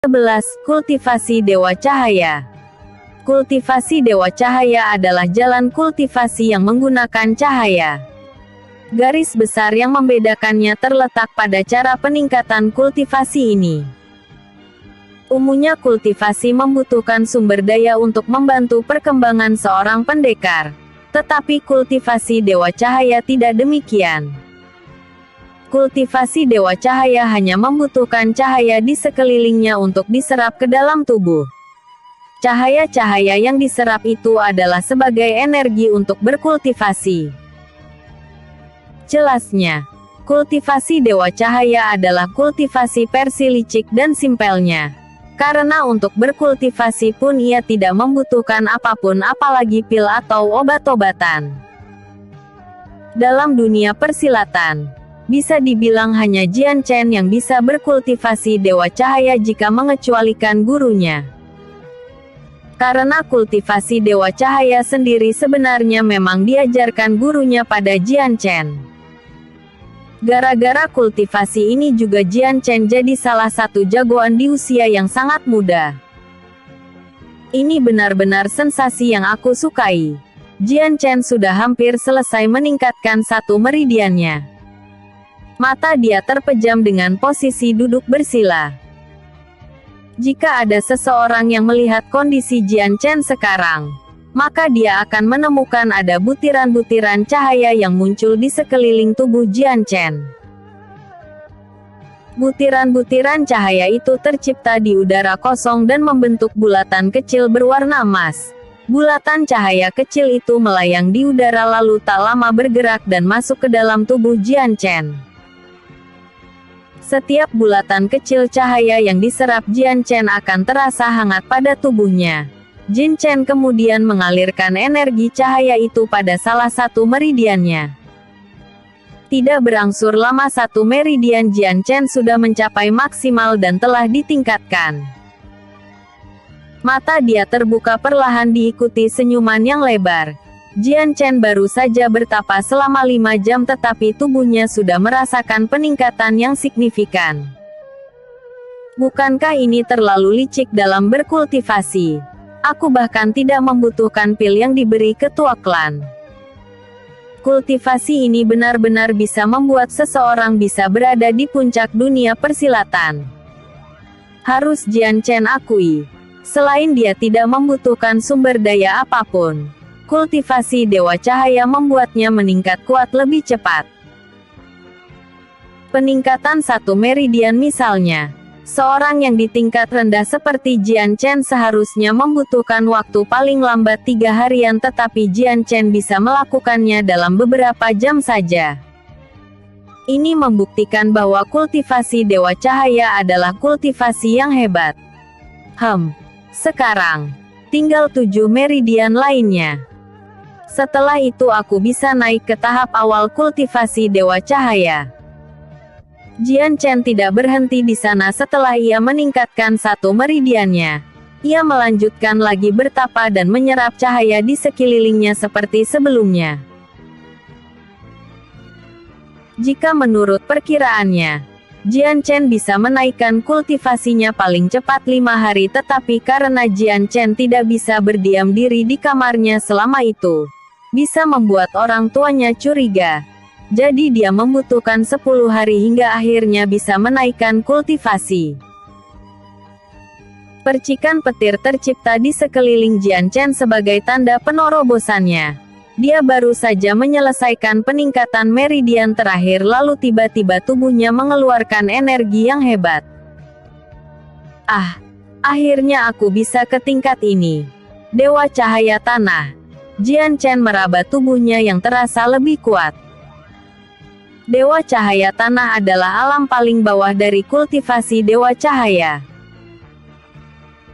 11. Kultivasi Dewa Cahaya. Kultivasi Dewa Cahaya adalah jalan kultivasi yang menggunakan cahaya. Garis besar yang membedakannya terletak pada cara peningkatan kultivasi ini. Umumnya kultivasi membutuhkan sumber daya untuk membantu perkembangan seorang pendekar. Tetapi kultivasi Dewa Cahaya tidak demikian. Kultivasi Dewa Cahaya hanya membutuhkan cahaya di sekelilingnya untuk diserap ke dalam tubuh. Cahaya-cahaya yang diserap itu adalah sebagai energi untuk berkultivasi. Jelasnya, kultivasi Dewa Cahaya adalah kultivasi versi licik dan simpelnya. Karena untuk berkultivasi pun ia tidak membutuhkan apapun apalagi pil atau obat-obatan. Dalam dunia persilatan, bisa dibilang hanya Jian Chen yang bisa berkultivasi Dewa Cahaya jika mengecualikan gurunya. Karena kultivasi Dewa Cahaya sendiri sebenarnya memang diajarkan gurunya pada Jian Chen. Gara-gara kultivasi ini juga Jian Chen jadi salah satu jagoan di usia yang sangat muda. Ini benar-benar sensasi yang aku sukai. Jian Chen sudah hampir selesai meningkatkan satu meridiannya. Mata dia terpejam dengan posisi duduk bersila. Jika ada seseorang yang melihat kondisi Jian Chen sekarang, maka dia akan menemukan ada butiran-butiran cahaya yang muncul di sekeliling tubuh Jian Chen. Butiran-butiran cahaya itu tercipta di udara kosong dan membentuk bulatan kecil berwarna emas. Bulatan cahaya kecil itu melayang di udara lalu tak lama bergerak dan masuk ke dalam tubuh Jian Chen. Setiap bulatan kecil cahaya yang diserap Jian Chen akan terasa hangat pada tubuhnya. Jian Chen kemudian mengalirkan energi cahaya itu pada salah satu meridiannya. Tidak berangsur lama satu meridian Jian Chen sudah mencapai maksimal dan telah ditingkatkan. Mata dia terbuka perlahan diikuti senyuman yang lebar. Jian Chen baru saja bertapa selama 5 jam tetapi tubuhnya sudah merasakan peningkatan yang signifikan. Bukankah ini terlalu licik dalam berkultivasi? Aku bahkan tidak membutuhkan pil yang diberi ketua klan. Kultivasi ini benar-benar bisa membuat seseorang bisa berada di puncak dunia persilatan. Harus Jian Chen akui. Selain dia tidak membutuhkan sumber daya apapun, kultivasi Dewa Cahaya membuatnya meningkat kuat lebih cepat. Peningkatan satu meridian misalnya, seorang yang di tingkat rendah seperti Jian Chen seharusnya membutuhkan waktu paling lambat 3 harian tetapi Jian Chen bisa melakukannya dalam beberapa jam saja. Ini membuktikan bahwa kultivasi Dewa Cahaya adalah kultivasi yang hebat. Sekarang, tinggal 7 meridian lainnya. Setelah itu aku bisa naik ke tahap awal kultivasi Dewa Cahaya. Jian Chen tidak berhenti di sana setelah ia meningkatkan satu meridiannya. Ia melanjutkan lagi bertapa dan menyerap cahaya di sekelilingnya seperti sebelumnya. Jika menurut perkiraannya, Jian Chen bisa menaikkan kultivasinya paling cepat 5 hari tetapi karena Jian Chen tidak bisa berdiam diri di kamarnya selama itu, bisa membuat orang tuanya curiga. Jadi dia membutuhkan 10 hari hingga akhirnya bisa menaikkan kultivasi. Percikan petir tercipta di sekeliling Jian Chen sebagai tanda penorobosannya. Dia baru saja menyelesaikan peningkatan meridian terakhir lalu tiba-tiba tubuhnya mengeluarkan energi yang hebat. Akhirnya aku bisa ke tingkat ini. Dewa Cahaya Tanah. Jian Chen meraba tubuhnya yang terasa lebih kuat. Dewa Cahaya Tanah adalah alam paling bawah dari kultivasi Dewa Cahaya.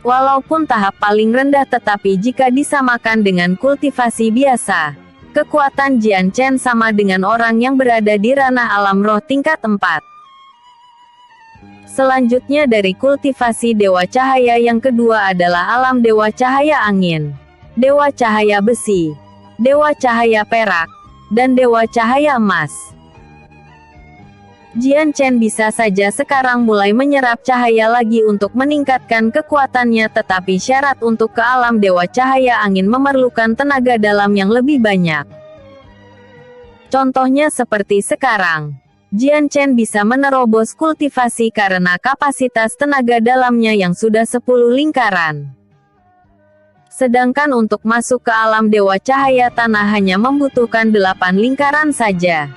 Walaupun tahap paling rendah tetapi jika disamakan dengan kultivasi biasa, kekuatan Jian Chen sama dengan orang yang berada di ranah alam roh tingkat 4. Selanjutnya dari kultivasi Dewa Cahaya yang kedua adalah alam Dewa Cahaya Angin, Dewa Cahaya Besi, Dewa Cahaya Perak, dan Dewa Cahaya Emas. Jian Chen bisa saja sekarang mulai menyerap cahaya lagi untuk meningkatkan kekuatannya, tetapi syarat untuk ke alam Dewa Cahaya Angin memerlukan tenaga dalam yang lebih banyak. Contohnya seperti sekarang, Jian Chen bisa menerobos kultivasi karena kapasitas tenaga dalamnya yang sudah 10 lingkaran. Sedangkan untuk masuk ke alam Dewa Cahaya Tanah hanya membutuhkan 8 lingkaran saja.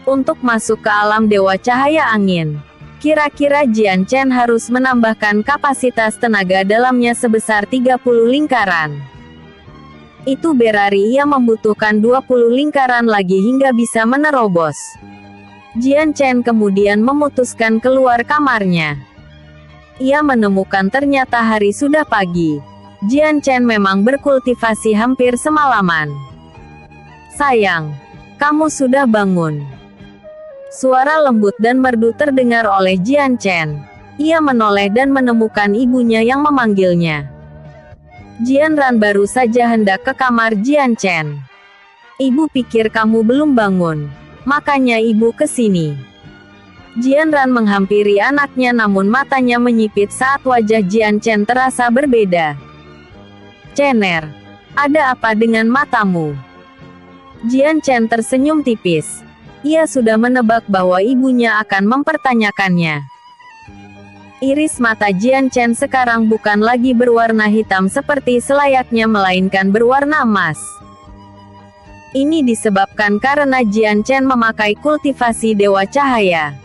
Untuk masuk ke alam Dewa Cahaya Angin, kira-kira Jian Chen harus menambahkan kapasitas tenaga dalamnya sebesar 30 lingkaran. Itu berarti ia membutuhkan 20 lingkaran lagi hingga bisa menerobos. Jian Chen kemudian memutuskan keluar kamarnya. Ia menemukan ternyata hari sudah pagi. Jian Chen memang berkultivasi hampir semalaman. "Sayang, kamu sudah bangun." Suara lembut dan merdu terdengar oleh Jian Chen. Ia menoleh dan menemukan ibunya yang memanggilnya. Jian Ran baru saja hendak ke kamar Jian Chen. "Ibu pikir kamu belum bangun, makanya ibu ke sini." Jian Ran menghampiri anaknya namun matanya menyipit saat wajah Jian Chen terasa berbeda. "Cener, ada apa dengan matamu?" Jian Chen tersenyum tipis. Ia sudah menebak bahwa ibunya akan mempertanyakannya. Iris mata Jian Chen sekarang bukan lagi berwarna hitam seperti selayaknya melainkan berwarna emas. Ini disebabkan karena Jian Chen memakai kultivasi Dewa Cahaya.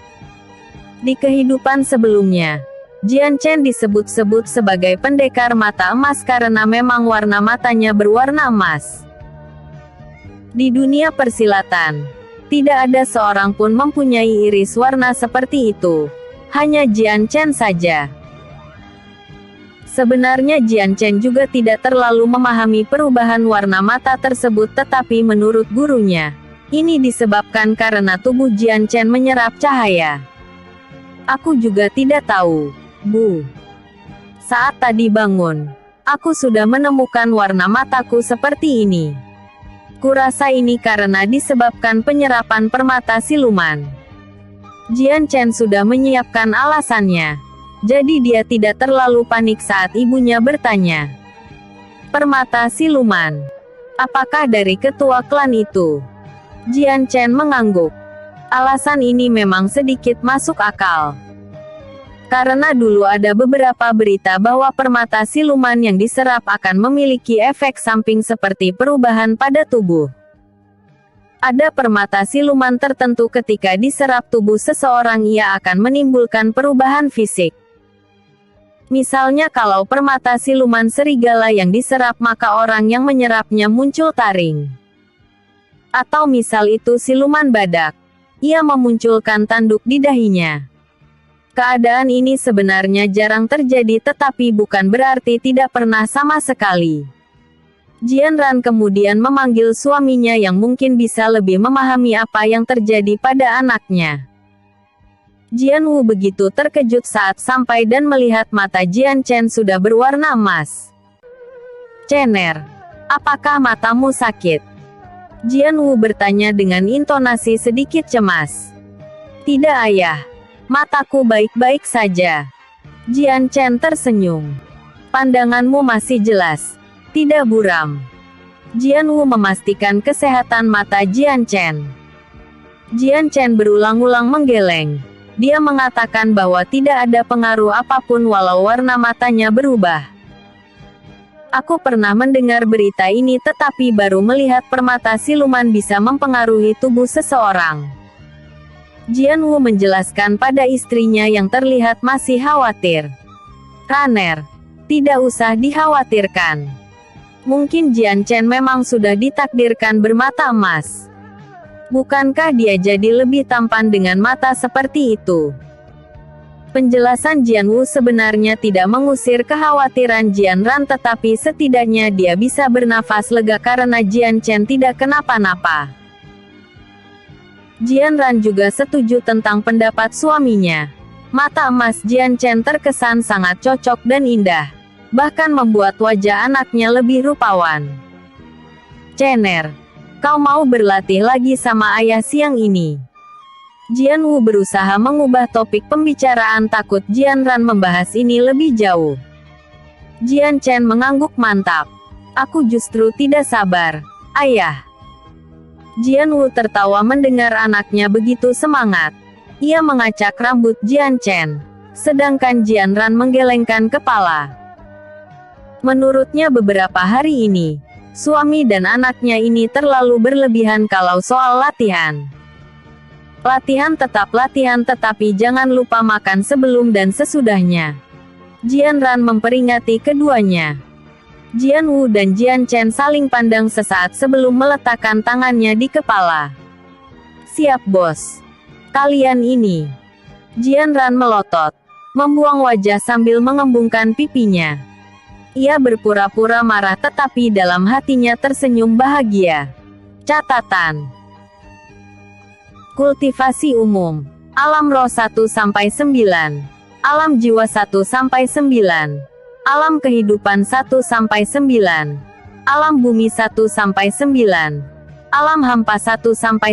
Di kehidupan sebelumnya, Jian Chen disebut-sebut sebagai pendekar mata emas karena memang warna matanya berwarna emas. Di dunia persilatan, tidak ada seorang pun mempunyai iris warna seperti itu. Hanya Jian Chen saja. Sebenarnya Jian Chen juga tidak terlalu memahami perubahan warna mata tersebut, tetapi menurut gurunya, ini disebabkan karena tubuh Jian Chen menyerap cahaya. "Aku juga tidak tahu, Bu. Saat tadi bangun, aku sudah menemukan warna mataku seperti ini. Kurasa ini karena disebabkan penyerapan permata siluman." Jian Chen sudah menyiapkan alasannya. Jadi dia tidak terlalu panik saat ibunya bertanya. "Permata siluman? Apakah dari ketua klan itu?" Jian Chen mengangguk. Alasan ini memang sedikit masuk akal. Karena dulu ada beberapa berita bahwa permata siluman yang diserap akan memiliki efek samping seperti perubahan pada tubuh. Ada permata siluman tertentu ketika diserap tubuh seseorang ia akan menimbulkan perubahan fisik. Misalnya kalau permata siluman serigala yang diserap maka orang yang menyerapnya muncul taring. Atau misal itu siluman badak. Ia memunculkan tanduk di dahinya. Keadaan ini sebenarnya jarang terjadi tetapi bukan berarti tidak pernah sama sekali. Jian Ran kemudian memanggil suaminya yang mungkin bisa lebih memahami apa yang terjadi pada anaknya. Jian Wu begitu terkejut saat sampai dan melihat mata Jian Chen sudah berwarna emas. "Cener, apakah matamu sakit?" Jian Wu bertanya dengan intonasi sedikit cemas. "Tidak ayah, mataku baik-baik saja." Jian Chen tersenyum. "Pandanganmu masih jelas, tidak buram." Jian Wu memastikan kesehatan mata Jian Chen. Jian Chen berulang-ulang menggeleng. Dia mengatakan bahwa tidak ada pengaruh apapun walau warna matanya berubah. "Aku pernah mendengar berita ini tetapi baru melihat permata siluman bisa mempengaruhi tubuh seseorang." Jian Wu menjelaskan pada istrinya yang terlihat masih khawatir. "Raner, tidak usah dikhawatirkan. Mungkin Jian Chen memang sudah ditakdirkan bermata emas. Bukankah dia jadi lebih tampan dengan mata seperti itu?" Penjelasan Jian Wu sebenarnya tidak mengusir kekhawatiran Jian Ran tetapi setidaknya dia bisa bernafas lega karena Jian Chen tidak kenapa-napa. Jian Ran juga setuju tentang pendapat suaminya. Mata emas Jian Chen terkesan sangat cocok dan indah. Bahkan membuat wajah anaknya lebih rupawan. "Cener, kau mau berlatih lagi sama ayah siang ini?" Jian Wu berusaha mengubah topik pembicaraan takut Jian Ran membahas ini lebih jauh. Jian Chen mengangguk mantap. Aku justru tidak sabar, Ayah. Jian Wu tertawa mendengar anaknya begitu semangat. Ia mengacak rambut Jian Chen, sedangkan Jian Ran menggelengkan kepala. Menurutnya beberapa hari ini, suami dan anaknya ini terlalu berlebihan kalau soal latihan. Latihan tetap latihan, tetapi jangan lupa makan sebelum dan sesudahnya. Jian Ran memperingati keduanya. Jian Wu dan Jian Chen saling pandang sesaat sebelum meletakkan tangannya di kepala. Siap bos. Kalian ini. Jian Ran melotot, membuang wajah sambil mengembungkan pipinya. Ia berpura-pura marah tetapi dalam hatinya tersenyum bahagia. Catatan. Kultivasi umum. Alam roh 1-9. Alam jiwa 1-9. Alam kehidupan 1-9. Alam bumi 1-9. Alam hampa 1-9.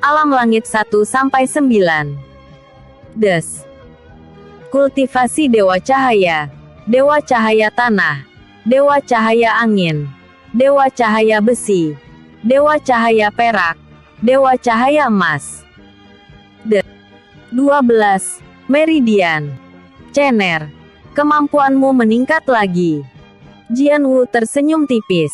Alam langit 1-9. Des. Kultivasi Dewa Cahaya. Dewa Cahaya Tanah. Dewa Cahaya Angin. Dewa Cahaya Besi. Dewa Cahaya Perak. Dewa Cahaya Emas. 12. Meridian. Cener. Kemampuanmu meningkat lagi. Jian Wu tersenyum tipis.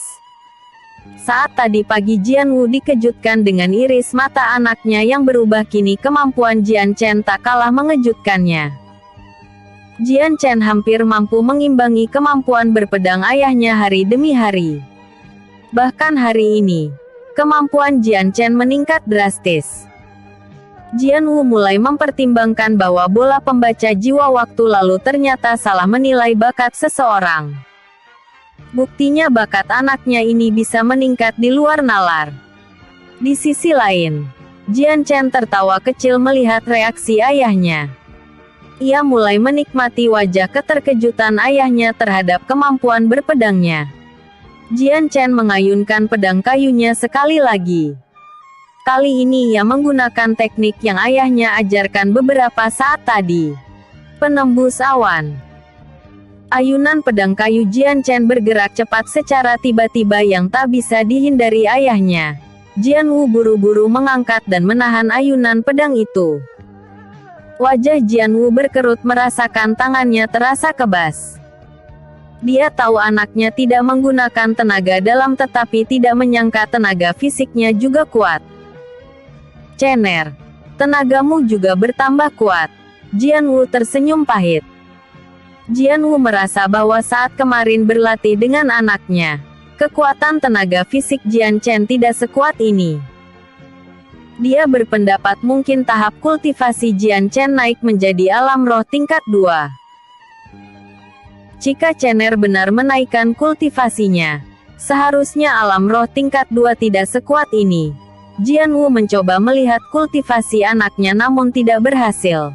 Saat tadi pagi Jian Wu dikejutkan dengan iris mata anaknya yang berubah, kini kemampuan Jian Chen tak kalah mengejutkannya. Jian Chen hampir mampu mengimbangi kemampuan berpedang ayahnya hari demi hari. Bahkan hari ini, kemampuan Jian Chen meningkat drastis. Jian Wu mulai mempertimbangkan bahwa bola pembaca jiwa waktu lalu ternyata salah menilai bakat seseorang. Buktinya bakat anaknya ini bisa meningkat di luar nalar. Di sisi lain, Jian Chen tertawa kecil melihat reaksi ayahnya. Ia mulai menikmati wajah keterkejutan ayahnya terhadap kemampuan berpedangnya. Jian Chen mengayunkan pedang kayunya sekali lagi. Kali ini ia menggunakan teknik yang ayahnya ajarkan beberapa saat tadi. Penembus awan. Ayunan pedang kayu Jian Chen bergerak cepat secara tiba-tiba yang tak bisa dihindari ayahnya. Jian Wu buru-buru mengangkat dan menahan ayunan pedang itu. Wajah Jian Wu berkerut merasakan tangannya terasa kebas. Dia tahu anaknya tidak menggunakan tenaga dalam tetapi tidak menyangka tenaga fisiknya juga kuat. Cener. Tenagamu juga bertambah kuat. Jian Wu tersenyum pahit. Jian Wu merasa bahwa saat kemarin berlatih dengan anaknya, kekuatan tenaga fisik Jian Chen tidak sekuat ini. Dia berpendapat mungkin tahap kultivasi Jian Chen naik menjadi alam roh tingkat 2. Jika Cener benar menaikkan kultivasinya, seharusnya alam roh tingkat 2 tidak sekuat ini. Jian Wu mencoba melihat kultivasi anaknya namun tidak berhasil.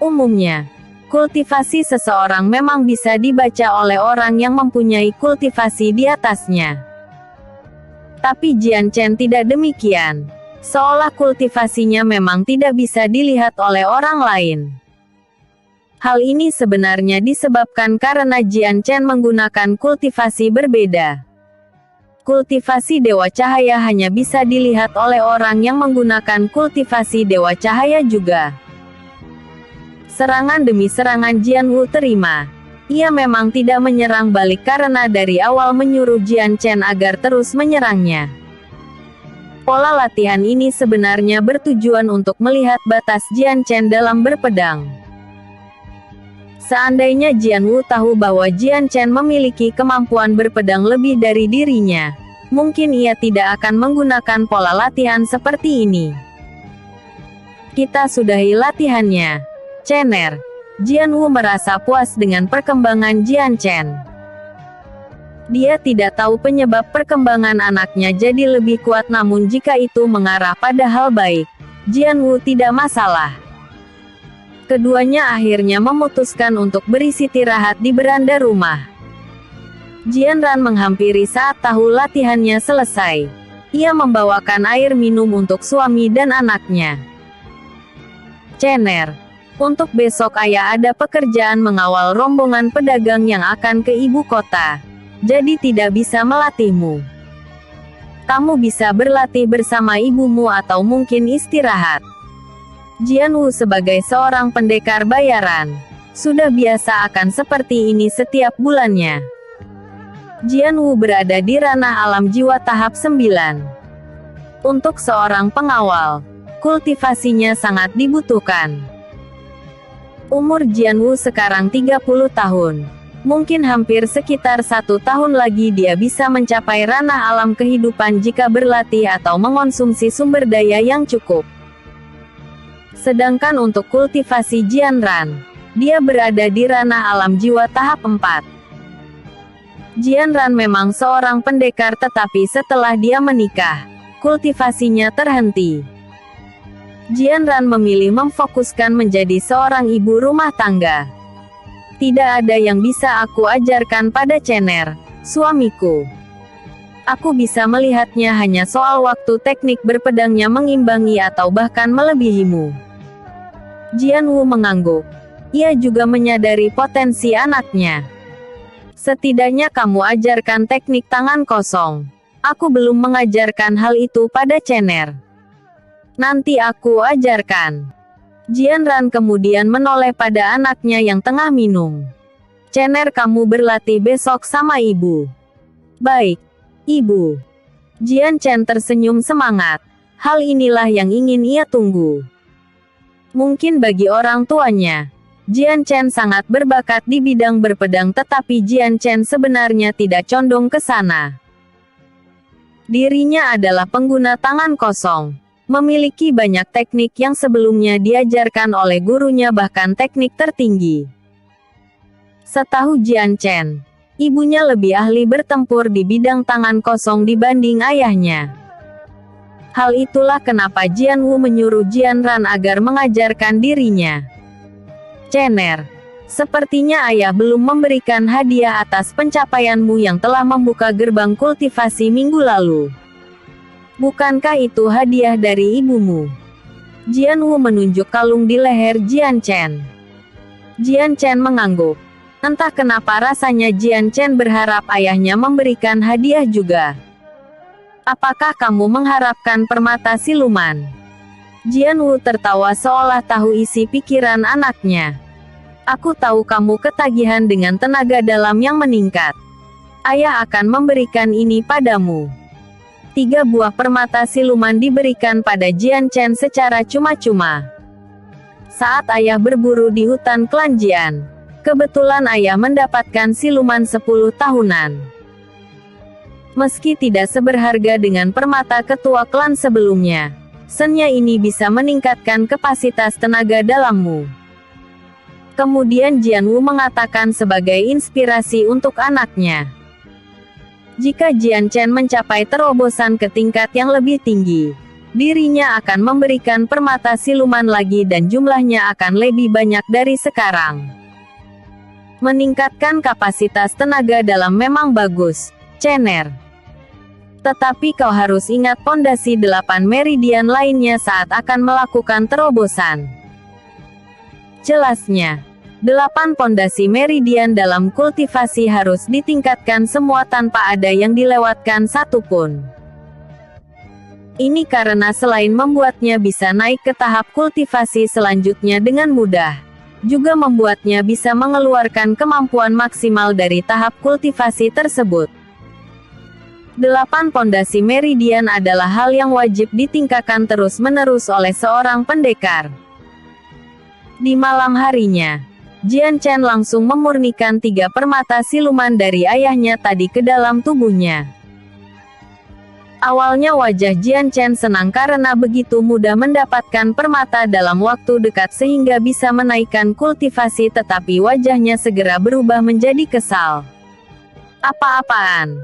Umumnya, kultivasi seseorang memang bisa dibaca oleh orang yang mempunyai kultivasi di atasnya. Tapi Jian Chen tidak demikian. Seolah kultivasinya memang tidak bisa dilihat oleh orang lain. Hal ini sebenarnya disebabkan karena Jian Chen menggunakan kultivasi berbeda. Kultivasi Dewa Cahaya hanya bisa dilihat oleh orang yang menggunakan kultivasi Dewa Cahaya juga. Serangan demi serangan Jian Wu terima. Ia memang tidak menyerang balik karena dari awal menyuruh Jian Chen agar terus menyerangnya. Pola latihan ini sebenarnya bertujuan untuk melihat batas Jian Chen dalam berpedang. Seandainya Jian Wu tahu bahwa Jian Chen memiliki kemampuan berpedang lebih dari dirinya, mungkin ia tidak akan menggunakan pola latihan seperti ini. Kita sudahi latihannya, Cener. Jian Wu merasa puas dengan perkembangan Jian Chen. Dia tidak tahu penyebab perkembangan anaknya jadi lebih kuat, namun jika itu mengarah pada hal baik, Jian Wu tidak masalah. Keduanya akhirnya memutuskan untuk beristirahat di beranda rumah. Jian Ran menghampiri saat tahu latihannya selesai. Ia membawakan air minum untuk suami dan anaknya. Cener, untuk besok ayah ada pekerjaan mengawal rombongan pedagang yang akan ke ibu kota. Jadi tidak bisa melatihmu. Kamu bisa berlatih bersama ibumu atau mungkin istirahat. Jianwu sebagai seorang pendekar bayaran, sudah biasa akan seperti ini setiap bulannya. Jianwu berada di ranah alam jiwa tahap 9. Untuk seorang pengawal, kultivasinya sangat dibutuhkan. Umur Jianwu sekarang 30 tahun. Mungkin hampir sekitar 1 tahun lagi dia bisa mencapai ranah alam kehidupan jika berlatih atau mengonsumsi sumber daya yang cukup. Sedangkan untuk kultivasi Jianran, dia berada di ranah alam jiwa tahap 4. Jianran memang seorang pendekar tetapi setelah dia menikah, kultivasinya terhenti. Jianran memilih memfokuskan menjadi seorang ibu rumah tangga. Tidak ada yang bisa aku ajarkan pada Cener, suamiku. Aku bisa melihatnya hanya soal waktu teknik berpedangnya mengimbangi atau bahkan melebihimu. Jianwu mengangguk. Ia juga menyadari potensi anaknya. Setidaknya kamu ajarkan teknik tangan kosong. Aku belum mengajarkan hal itu pada Cener. Nanti aku ajarkan. Jianran kemudian menoleh pada anaknya yang tengah minum. Cener, kamu berlatih besok sama ibu. Baik, ibu. Jian Chen tersenyum semangat. Hal inilah yang ingin ia tunggu. Mungkin bagi orang tuanya, Jian Chen sangat berbakat di bidang berpedang tetapi Jian Chen sebenarnya tidak condong ke sana. Dirinya adalah pengguna tangan kosong. Memiliki banyak teknik yang sebelumnya diajarkan oleh gurunya bahkan teknik tertinggi. Setahu Jian Chen, ibunya lebih ahli bertempur di bidang tangan kosong dibanding ayahnya. Hal itulah kenapa Jianwu menyuruh Jianran agar mengajarkan dirinya. Cener, sepertinya ayah belum memberikan hadiah atas pencapaianmu yang telah membuka gerbang kultivasi minggu lalu. Bukankah itu hadiah dari ibumu? Jianwu menunjuk kalung di leher Jian Chen. Jian Chen mengangguk. Entah kenapa rasanya Jian Chen berharap ayahnya memberikan hadiah juga. Apakah kamu mengharapkan permata siluman? Jianwu tertawa seolah tahu isi pikiran anaknya. Aku tahu kamu ketagihan dengan tenaga dalam yang meningkat. Ayah akan memberikan ini padamu. 3 buah permata siluman diberikan pada Jian Chen secara cuma-cuma. Saat ayah berburu di hutan klan Jian, kebetulan ayah mendapatkan siluman 10 tahunan. Meski tidak seberharga dengan permata ketua klan sebelumnya, senya ini bisa meningkatkan kapasitas tenaga dalammu. Kemudian Jianwu mengatakan sebagai inspirasi untuk anaknya. Jika Jian Chen mencapai terobosan ke tingkat yang lebih tinggi, dirinya akan memberikan permata siluman lagi dan jumlahnya akan lebih banyak dari sekarang. Meningkatkan kapasitas tenaga dalam memang bagus, Cener. Tetapi kau harus ingat pondasi 8 meridian lainnya saat akan melakukan terobosan. Jelasnya, 8 pondasi meridian dalam kultivasi harus ditingkatkan semua tanpa ada yang dilewatkan satupun. Ini karena selain membuatnya bisa naik ke tahap kultivasi selanjutnya dengan mudah, juga membuatnya bisa mengeluarkan kemampuan maksimal dari tahap kultivasi tersebut. 8 pondasi meridian adalah hal yang wajib ditingkatkan terus-menerus oleh seorang pendekar. Di malam harinya, Jian Chen langsung memurnikan 3 permata siluman dari ayahnya tadi ke dalam tubuhnya. Awalnya wajah Jian Chen senang karena begitu mudah mendapatkan permata dalam waktu dekat sehingga bisa menaikkan kultivasi, tetapi wajahnya segera berubah menjadi kesal. Apa-apaan?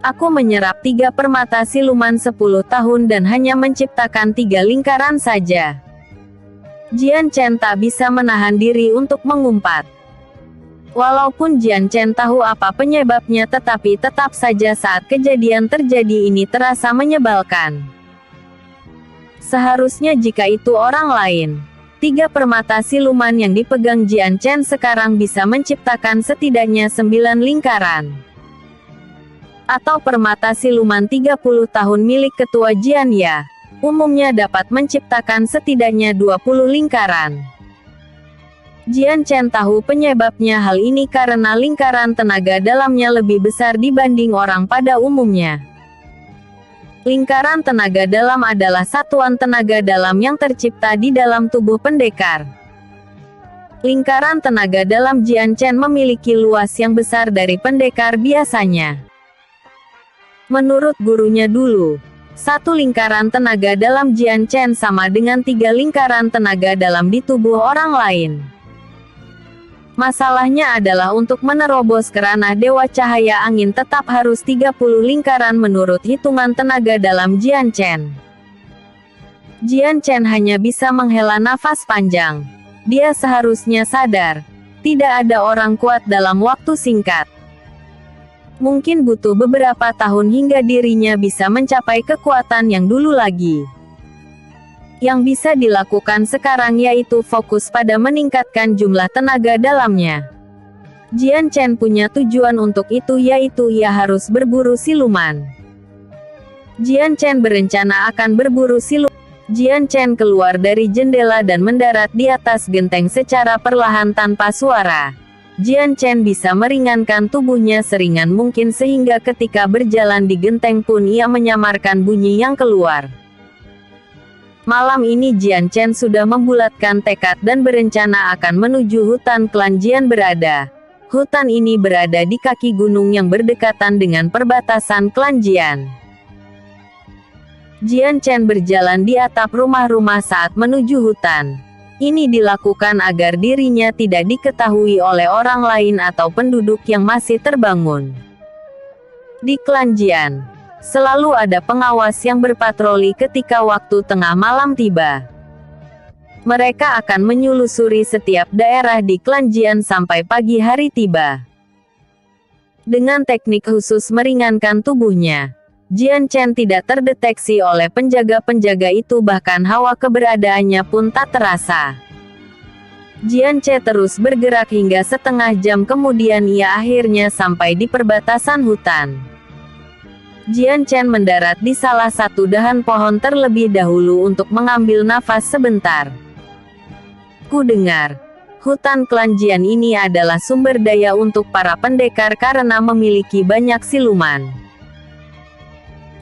Aku menyerap 3 permata siluman 10 tahun dan hanya menciptakan 3 lingkaran saja. Jian Chen tak bisa menahan diri untuk mengumpat. Walaupun Jian Chen tahu apa penyebabnya, tetapi tetap saja saat kejadian terjadi ini terasa menyebalkan. Seharusnya jika itu orang lain. 3 permata siluman yang dipegang Jian Chen sekarang bisa menciptakan setidaknya 9 lingkaran. Atau permata siluman 30 tahun milik ketua Jian Ya, umumnya dapat menciptakan setidaknya 20 lingkaran. Jian Chen tahu penyebabnya hal ini karena lingkaran tenaga dalamnya lebih besar dibanding orang pada umumnya. Lingkaran tenaga dalam adalah satuan tenaga dalam yang tercipta di dalam tubuh pendekar. Lingkaran tenaga dalam Jian Chen memiliki luas yang besar dari pendekar biasanya. Menurut gurunya dulu, 1 lingkaran tenaga dalam Jian Chen sama dengan 3 lingkaran tenaga dalam di tubuh orang lain. Masalahnya adalah untuk menerobos ke ranah Dewa Cahaya Angin tetap harus 30 lingkaran menurut hitungan tenaga dalam Jian Chen. Jian Chen hanya bisa menghela nafas panjang. Dia seharusnya sadar, tidak ada orang kuat dalam waktu singkat. Mungkin butuh beberapa tahun hingga dirinya bisa mencapai kekuatan yang dulu lagi. Yang bisa dilakukan sekarang yaitu fokus pada meningkatkan jumlah tenaga dalamnya. Jian Chen punya tujuan untuk itu, yaitu ia harus berburu siluman. Jian Chen berencana akan berburu siluman. Jian Chen keluar dari jendela dan mendarat di atas genteng secara perlahan tanpa suara. Jian Chen bisa meringankan tubuhnya seringan mungkin sehingga ketika berjalan di genteng pun ia menyamarkan bunyi yang keluar. Malam ini Jian Chen sudah membulatkan tekad dan berencana akan menuju hutan klan Jian berada. Hutan ini berada di kaki gunung yang berdekatan dengan perbatasan klan Jian. Jian Chen berjalan di atap rumah-rumah saat menuju hutan. Ini dilakukan agar dirinya tidak diketahui oleh orang lain atau penduduk yang masih terbangun. Di klan Jian, selalu ada pengawas yang berpatroli ketika waktu tengah malam tiba. Mereka akan menyelusuri setiap daerah di klan Jian sampai pagi hari tiba. Dengan teknik khusus meringankan tubuhnya, Jian Chen tidak terdeteksi oleh penjaga-penjaga itu, bahkan hawa keberadaannya pun tak terasa. Jian Chen terus bergerak hingga setengah jam kemudian ia akhirnya sampai di perbatasan hutan. Jian Chen mendarat di salah satu dahan pohon terlebih dahulu untuk mengambil nafas sebentar. Ku dengar, hutan klan Jian ini adalah sumber daya untuk para pendekar karena memiliki banyak siluman.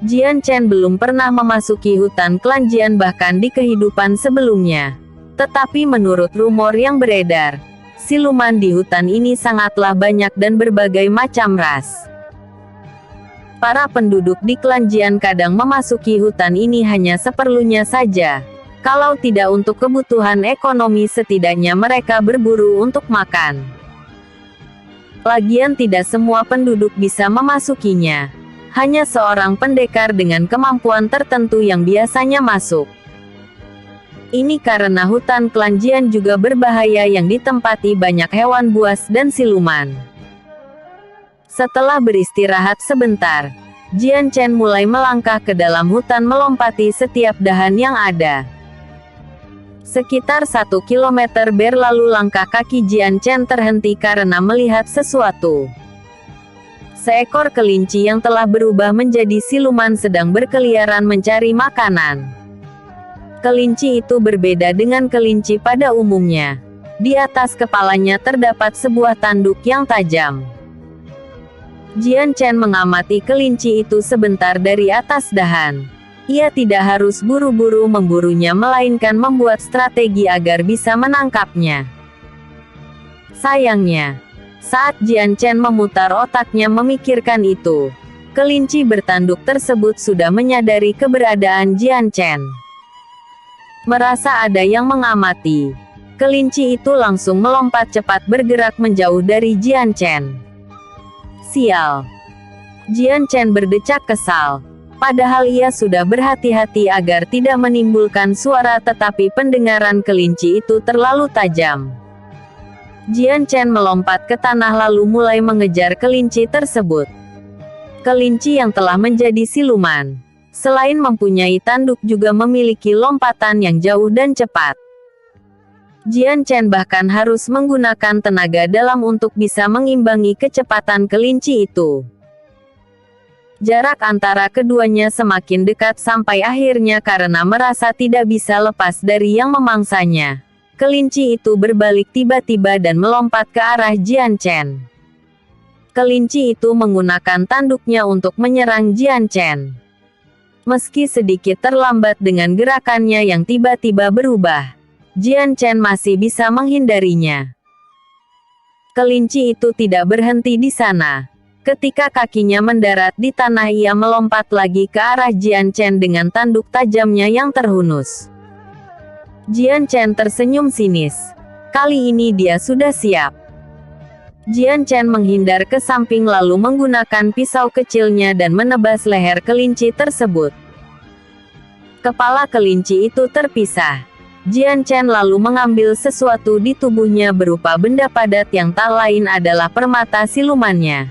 Jian Chen belum pernah memasuki hutan klan Jian bahkan di kehidupan sebelumnya. Tetapi menurut rumor yang beredar, siluman di hutan ini sangatlah banyak dan berbagai macam ras. Para penduduk di klan Jian kadang memasuki hutan ini hanya seperlunya saja. Kalau tidak untuk kebutuhan ekonomi, setidaknya mereka berburu untuk makan. Lagian tidak semua penduduk bisa memasukinya. Hanya seorang pendekar dengan kemampuan tertentu yang biasanya masuk. Ini karena hutan klan Jian juga berbahaya yang ditempati banyak hewan buas dan siluman. Setelah beristirahat sebentar, Jian Chen mulai melangkah ke dalam hutan melompati setiap dahan yang ada. Sekitar 1 kilometer berlalu langkah kaki Jian Chen terhenti karena melihat sesuatu. Seekor kelinci yang telah berubah menjadi siluman sedang berkeliaran mencari makanan. Kelinci itu berbeda dengan kelinci pada umumnya. Di atas kepalanya terdapat sebuah tanduk yang tajam. Jian Chen mengamati kelinci itu sebentar dari atas dahan. Ia tidak harus buru-buru memburunya melainkan membuat strategi agar bisa menangkapnya. Sayangnya, saat Jian Chen memutar otaknya memikirkan itu, kelinci bertanduk tersebut sudah menyadari keberadaan Jian Chen. Merasa ada yang mengamati, kelinci itu langsung melompat cepat bergerak menjauh dari Jian Chen. Sial! Jian Chen berdecak kesal. Padahal ia sudah berhati-hati agar tidak menimbulkan suara, tetapi pendengaran kelinci itu terlalu tajam. Jian Chen melompat ke tanah lalu mulai mengejar kelinci tersebut. Kelinci yang telah menjadi siluman, selain mempunyai tanduk juga memiliki lompatan yang jauh dan cepat. Jian Chen bahkan harus menggunakan tenaga dalam untuk bisa mengimbangi kecepatan kelinci itu. Jarak antara keduanya semakin dekat sampai akhirnya karena merasa tidak bisa lepas dari yang memangsanya. Kelinci itu berbalik tiba-tiba dan melompat ke arah Jian Chen. Kelinci itu menggunakan tanduknya untuk menyerang Jian Chen. Meski sedikit terlambat dengan gerakannya yang tiba-tiba berubah, Jian Chen masih bisa menghindarinya. Kelinci itu tidak berhenti di sana. Ketika kakinya mendarat di tanah, ia melompat lagi ke arah Jian Chen dengan tanduk tajamnya yang terhunus. Jian Chen tersenyum sinis. Kali ini dia sudah siap. Jian Chen menghindar ke samping lalu menggunakan pisau kecilnya dan menebas leher kelinci tersebut. Kepala kelinci itu terpisah. Jian Chen lalu mengambil sesuatu di tubuhnya berupa benda padat yang tak lain adalah permata silumannya.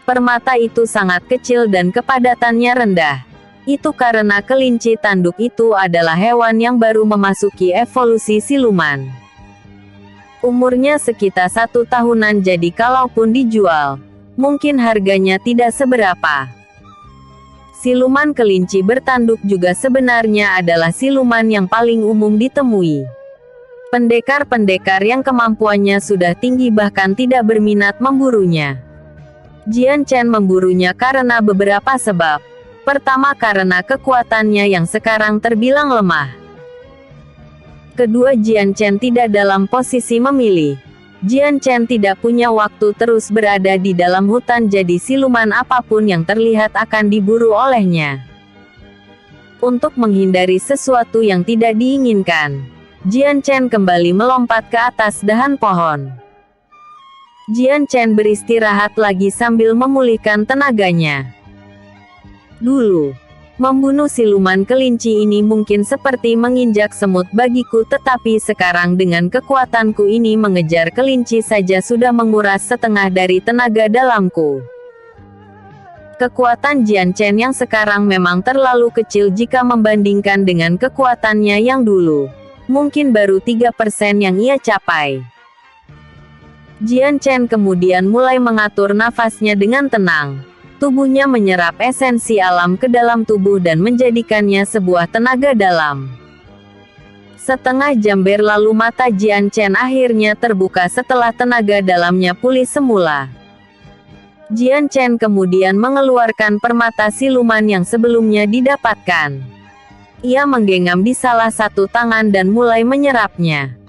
Permata itu sangat kecil dan kepadatannya rendah. Itu karena kelinci tanduk itu adalah hewan yang baru memasuki evolusi siluman. Umurnya sekitar 1 tahunan, jadi kalaupun dijual, mungkin harganya tidak seberapa. Siluman kelinci bertanduk juga sebenarnya adalah siluman yang paling umum ditemui. Pendekar-pendekar yang kemampuannya sudah tinggi bahkan tidak berminat memburunya. Jian Chen memburunya karena beberapa sebab. Pertama, karena kekuatannya yang sekarang terbilang lemah. Kedua, Jian Chen tidak dalam posisi memilih. Jian Chen tidak punya waktu terus berada di dalam hutan, jadi siluman apapun yang terlihat akan diburu olehnya. Untuk menghindari sesuatu yang tidak diinginkan, Jian Chen kembali melompat ke atas dahan pohon. Jian Chen beristirahat lagi sambil memulihkan tenaganya. Dulu, membunuh siluman kelinci ini mungkin seperti menginjak semut bagiku, tetapi sekarang dengan kekuatanku ini mengejar kelinci saja sudah menguras setengah dari tenaga dalamku. Kekuatan Jian Chen yang sekarang memang terlalu kecil jika membandingkan dengan kekuatannya yang dulu. Mungkin baru 3% yang ia capai. Jian Chen kemudian mulai mengatur nafasnya dengan tenang. Tubuhnya menyerap esensi alam ke dalam tubuh dan menjadikannya sebuah tenaga dalam. Setengah jam berlalu, mata Jian Chen akhirnya terbuka setelah tenaga dalamnya pulih semula. Jian Chen kemudian mengeluarkan permata siluman yang sebelumnya didapatkan. Ia menggenggam di salah satu tangan dan mulai menyerapnya.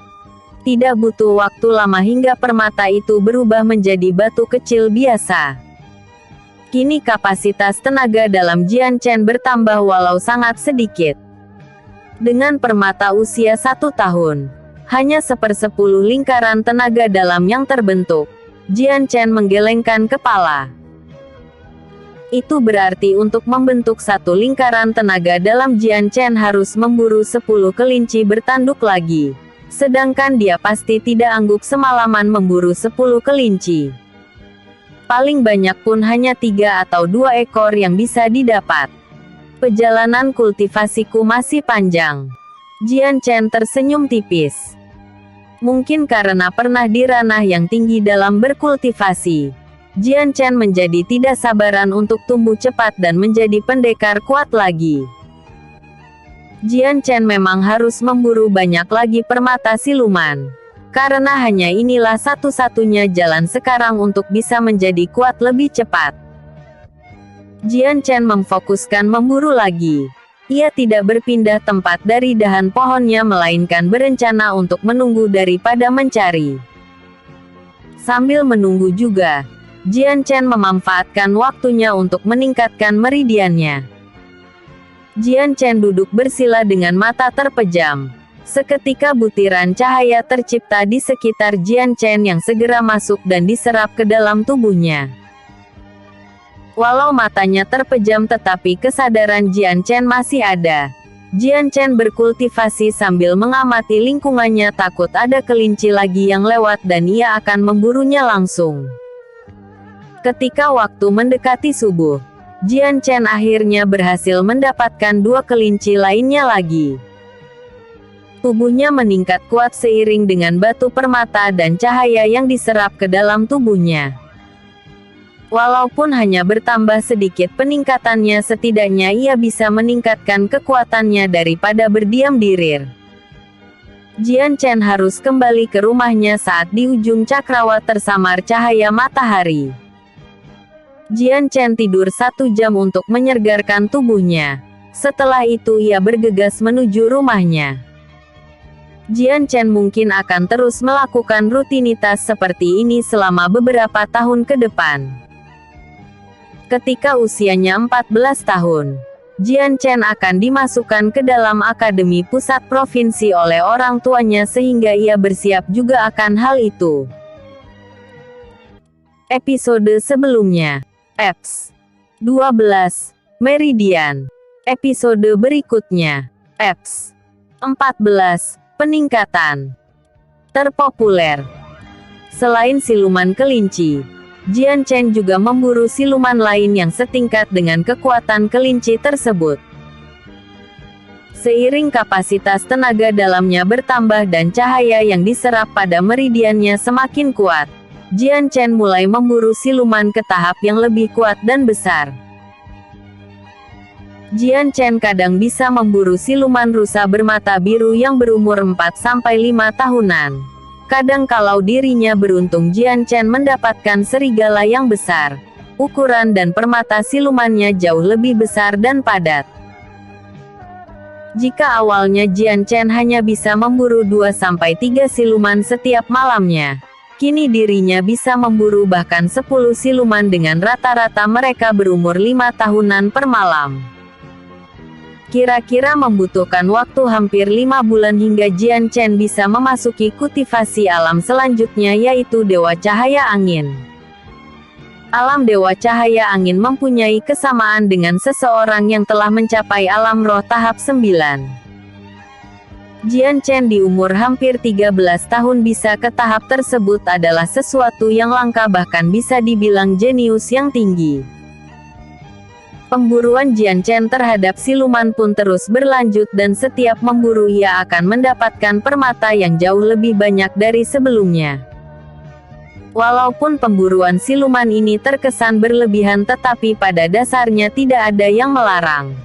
Tidak butuh waktu lama hingga permata itu berubah menjadi batu kecil biasa. Kini kapasitas tenaga dalam Jian Chen bertambah walau sangat sedikit. Dengan permata usia 1 tahun, hanya 1/10 lingkaran tenaga dalam yang terbentuk. Jian Chen menggelengkan kepala. Itu berarti untuk membentuk 1 lingkaran tenaga dalam Jian Chen harus memburu 10 kelinci bertanduk lagi. Sedangkan dia pasti tidak angguk semalaman memburu 10 kelinci. Paling banyak pun hanya 3 atau 2 ekor yang bisa didapat. Perjalanan kultivasiku masih panjang. Jian Chen tersenyum tipis. Mungkin karena pernah di ranah yang tinggi dalam berkultivasi, Jian Chen menjadi tidak sabaran untuk tumbuh cepat dan menjadi pendekar kuat lagi. Jian Chen memang harus memburu banyak lagi permata siluman. Karena hanya inilah satu-satunya jalan sekarang untuk bisa menjadi kuat lebih cepat. Jian Chen memfokuskan memburu lagi. Ia tidak berpindah tempat dari dahan pohonnya melainkan berencana untuk menunggu daripada mencari. Sambil menunggu juga, Jian Chen memanfaatkan waktunya untuk meningkatkan meridiannya. Jian Chen duduk bersila dengan mata terpejam. Seketika butiran cahaya tercipta di sekitar Jian Chen yang segera masuk dan diserap ke dalam tubuhnya. Walau matanya terpejam tetapi kesadaran Jian Chen masih ada. Jian Chen berkultivasi sambil mengamati lingkungannya, takut ada kelinci lagi yang lewat dan ia akan memburunya langsung. Ketika waktu mendekati subuh, Jian Chen akhirnya berhasil mendapatkan 2 kelinci lainnya lagi. Tubuhnya meningkat kuat seiring dengan batu permata dan cahaya yang diserap ke dalam tubuhnya. Walaupun hanya bertambah sedikit peningkatannya, setidaknya ia bisa meningkatkan kekuatannya daripada berdiam diri. Jian Chen harus kembali ke rumahnya saat di ujung cakrawala tersamar cahaya matahari. Jian Chen tidur 1 jam untuk menyegarkan tubuhnya. Setelah itu ia bergegas menuju rumahnya. Jian Chen mungkin akan terus melakukan rutinitas seperti ini selama beberapa tahun ke depan. Ketika usianya 14 tahun, Jian Chen akan dimasukkan ke dalam Akademi Pusat Provinsi oleh orang tuanya sehingga ia bersiap juga akan hal itu. Episode sebelumnya, Eps 12, Meridian. Episode berikutnya, Eps 14, Peningkatan. Terpopuler. Selain siluman kelinci, Jian Chen juga memburu siluman lain yang setingkat dengan kekuatan kelinci tersebut. Seiring kapasitas tenaga dalamnya bertambah dan cahaya yang diserap pada meridiannya semakin kuat, Jian Chen mulai memburu siluman ke tahap yang lebih kuat dan besar. Jian Chen kadang bisa memburu siluman rusa bermata biru yang berumur 4-5 tahunan. Kadang kalau dirinya beruntung, Jian Chen mendapatkan serigala yang besar. Ukuran dan permata silumannya jauh lebih besar dan padat. Jika awalnya Jian Chen hanya bisa memburu 2-3 siluman setiap malamnya, kini dirinya bisa memburu bahkan 10 siluman dengan rata-rata mereka berumur 5 tahunan per malam. Kira-kira membutuhkan waktu hampir 5 bulan hingga Jian Chen bisa memasuki kultivasi alam selanjutnya, yaitu Dewa Cahaya Angin. Alam Dewa Cahaya Angin mempunyai kesamaan dengan seseorang yang telah mencapai alam roh tahap 9. Jian Chen di umur hampir 13 tahun bisa ke tahap tersebut adalah sesuatu yang langka, bahkan bisa dibilang jenius yang tinggi. Pemburuan Jian Chen terhadap siluman pun terus berlanjut dan setiap memburu ia akan mendapatkan permata yang jauh lebih banyak dari sebelumnya. Walaupun pemburuan siluman ini terkesan berlebihan, tetapi pada dasarnya tidak ada yang melarang.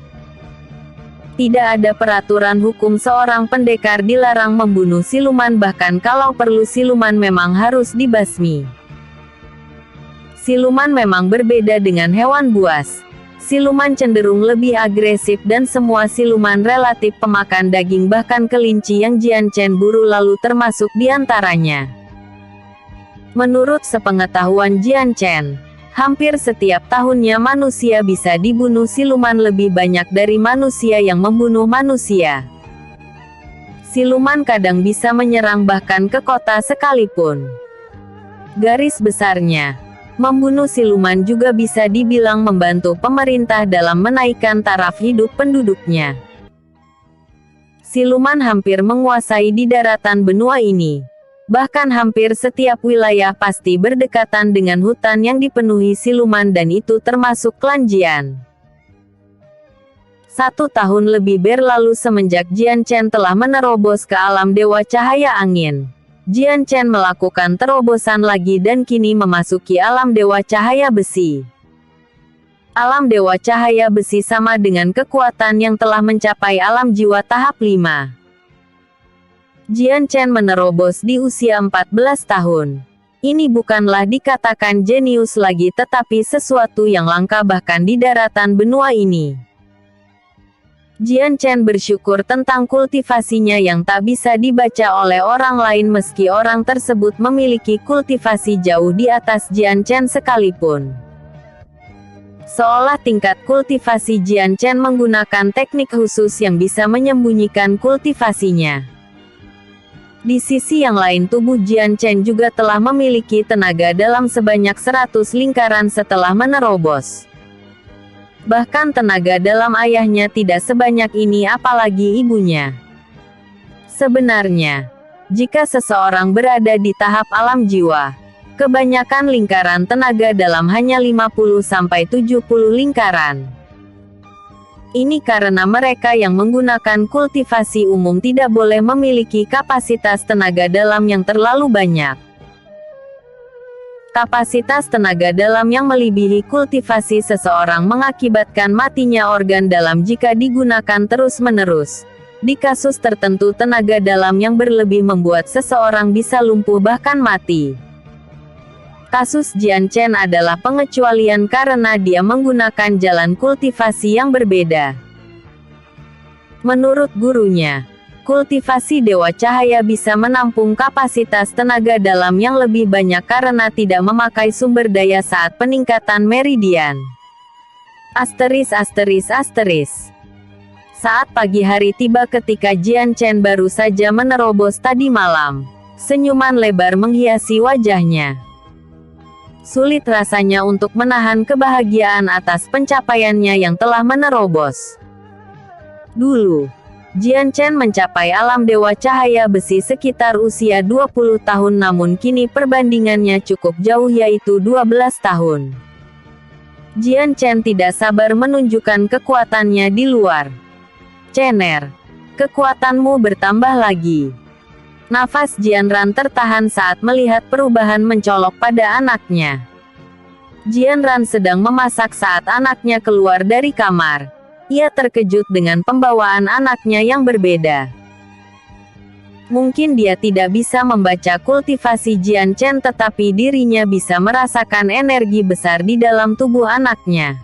Tidak ada peraturan hukum seorang pendekar dilarang membunuh siluman, bahkan kalau perlu siluman memang harus dibasmi. Siluman memang berbeda dengan hewan buas. Siluman cenderung lebih agresif dan semua siluman relatif pemakan daging, bahkan kelinci yang Jian Chen buru lalu termasuk di antaranya. Menurut sepengetahuan Jian Chen, hampir setiap tahunnya manusia bisa dibunuh siluman lebih banyak dari manusia yang membunuh manusia. Siluman kadang bisa menyerang bahkan ke kota sekalipun. Garis besarnya, membunuh siluman juga bisa dibilang membantu pemerintah dalam menaikkan taraf hidup penduduknya. Siluman hampir menguasai di daratan benua ini. Bahkan hampir setiap wilayah pasti berdekatan dengan hutan yang dipenuhi siluman, dan itu termasuk klan Jian. 1 tahun lebih berlalu semenjak Jian Chen telah menerobos ke alam Dewa Cahaya Angin. Jian Chen melakukan terobosan lagi dan kini memasuki alam Dewa Cahaya Besi. Alam Dewa Cahaya Besi sama dengan kekuatan yang telah mencapai alam jiwa tahap 5. Jian Chen menerobos di usia 14 tahun. Ini bukanlah dikatakan jenius lagi, tetapi sesuatu yang langka bahkan di daratan benua ini. Jian Chen bersyukur tentang kultivasinya yang tak bisa dibaca oleh orang lain, meski orang tersebut memiliki kultivasi jauh di atas Jian Chen sekalipun. Seolah tingkat kultivasi Jian Chen menggunakan teknik khusus yang bisa menyembunyikan kultivasinya. Di sisi yang lain, tubuh Jian Chen juga telah memiliki tenaga dalam sebanyak 100 lingkaran setelah menerobos. Bahkan tenaga dalam ayahnya tidak sebanyak ini apalagi ibunya. Sebenarnya, jika seseorang berada di tahap alam jiwa, kebanyakan lingkaran tenaga dalam hanya 50-70 lingkaran. Ini karena mereka yang menggunakan kultivasi umum tidak boleh memiliki kapasitas tenaga dalam yang terlalu banyak. Kapasitas tenaga dalam yang melebihi kultivasi seseorang mengakibatkan matinya organ dalam jika digunakan terus-menerus. Di kasus tertentu tenaga dalam yang berlebih membuat seseorang bisa lumpuh bahkan mati. Kasus Jian Chen adalah pengecualian karena dia menggunakan jalan kultivasi yang berbeda. Menurut gurunya, kultivasi Dewa Cahaya bisa menampung kapasitas tenaga dalam yang lebih banyak karena tidak memakai sumber daya saat peningkatan meridian. Saat pagi hari tiba ketika Jian Chen baru saja menerobos tadi malam, senyuman lebar menghiasi wajahnya. Sulit rasanya untuk menahan kebahagiaan atas pencapaiannya yang telah menerobos. Dulu, Jian Chen mencapai alam Dewa Cahaya Besi sekitar usia 20 tahun namun kini perbandingannya cukup jauh yaitu 12 tahun. Jian Chen tidak sabar menunjukkan kekuatannya di luar. Cener, kekuatanmu bertambah lagi. Nafas Jian Ran tertahan saat melihat perubahan mencolok pada anaknya. Jian Ran sedang memasak saat anaknya keluar dari kamar. Ia terkejut dengan pembawaan anaknya yang berbeda. Mungkin dia tidak bisa membaca kultivasi Jian Chen tetapi dirinya bisa merasakan energi besar di dalam tubuh anaknya.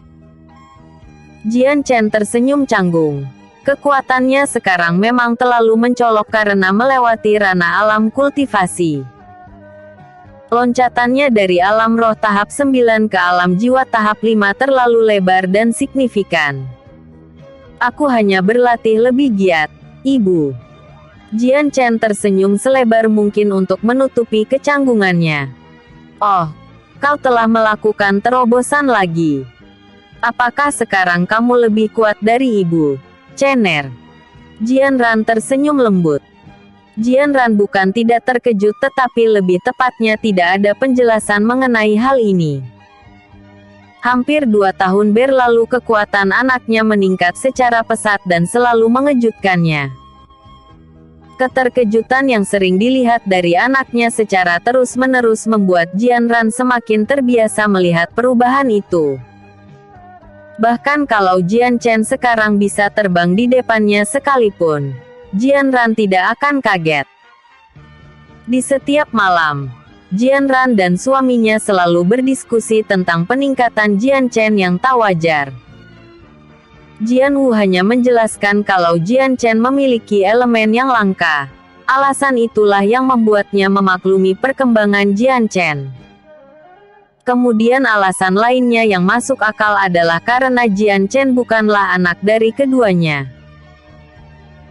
Jian Chen tersenyum canggung. Kekuatannya sekarang memang terlalu mencolok karena melewati ranah alam kultivasi. Loncatannya dari alam roh tahap 9 ke alam jiwa tahap 5 terlalu lebar dan signifikan. Aku hanya berlatih lebih giat, Ibu. Jian Chen tersenyum selebar mungkin untuk menutupi kecanggungannya. Oh, kau telah melakukan terobosan lagi. Apakah sekarang kamu lebih kuat dari Ibu? Cener. Jian Ran tersenyum lembut. Jian Ran bukan tidak terkejut tetapi lebih tepatnya tidak ada penjelasan mengenai hal ini. Hampir 2 tahun berlalu kekuatan anaknya meningkat secara pesat dan selalu mengejutkannya. Keterkejutan yang sering dilihat dari anaknya secara terus-menerus membuat Jian Ran semakin terbiasa melihat perubahan itu. Bahkan kalau Jian Chen sekarang bisa terbang di depannya sekalipun, Jian Ran tidak akan kaget. Di setiap malam, Jian Ran dan suaminya selalu berdiskusi tentang peningkatan Jian Chen yang tak wajar. Jian Wu hanya menjelaskan kalau Jian Chen memiliki elemen yang langka. Alasan itulah yang membuatnya memaklumi perkembangan Jian Chen. Kemudian alasan lainnya yang masuk akal adalah karena Jian Chen bukanlah anak dari keduanya.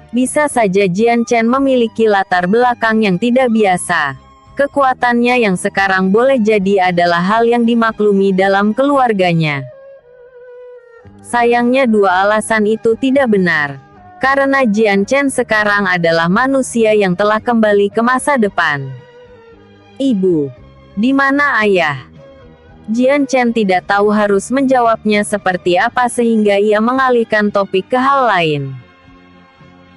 Bisa saja Jian Chen memiliki latar belakang yang tidak biasa. Kekuatannya yang sekarang boleh jadi adalah hal yang dimaklumi dalam keluarganya. Sayangnya dua alasan itu tidak benar. Karena Jian Chen sekarang adalah manusia yang telah kembali ke masa depan. Ibu, di mana ayah? Jian Chen tidak tahu harus menjawabnya seperti apa sehingga ia mengalihkan topik ke hal lain.